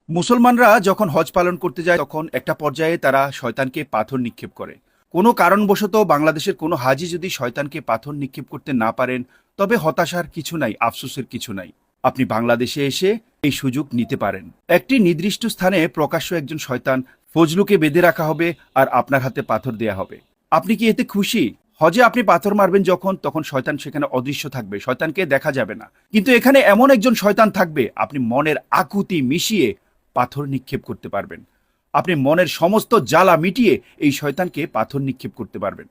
মুসলমানরা যখন হজ পালন করতে যায় তখন একটা পর্যায়ে তারা শয়তানকে পাথর নিক্ষেপ করে। কোনো কারণবশত বাংলাদেশের কোনো হাজি যদি শয়তানকে পাথর নিক্ষেপ করতে না পারেন, তবে হতাশার কিছু নাই, আফসোসের কিছু নাই। আপনি বাংলাদেশে এসে এই সুযোগ নিতে পারেন। একটি নির্দিষ্ট স্থানে প্রকাশ্য একজন শয়তান ফজলুকে বেঁধে রাখা হবে আর আপনার হাতে পাথর দেয়া হবে। আপনি কি এতে খুশি? হজে আপনি পাথর মারবেন যখন, তখন শয়তান সেখানে অদৃশ্য থাকবে, শয়তানকে দেখা যাবে না। কিন্তু এখানে এমন একজন শয়তান থাকবে, আপনি মনের আকুতি মিশিয়ে পাথর নিক্ষেপ করতে পারবেন। আপনি মনের সমস্ত জ্বালা মিটিয়ে এই শয়তানকে পাথর নিক্ষেপ করতে পারবেন।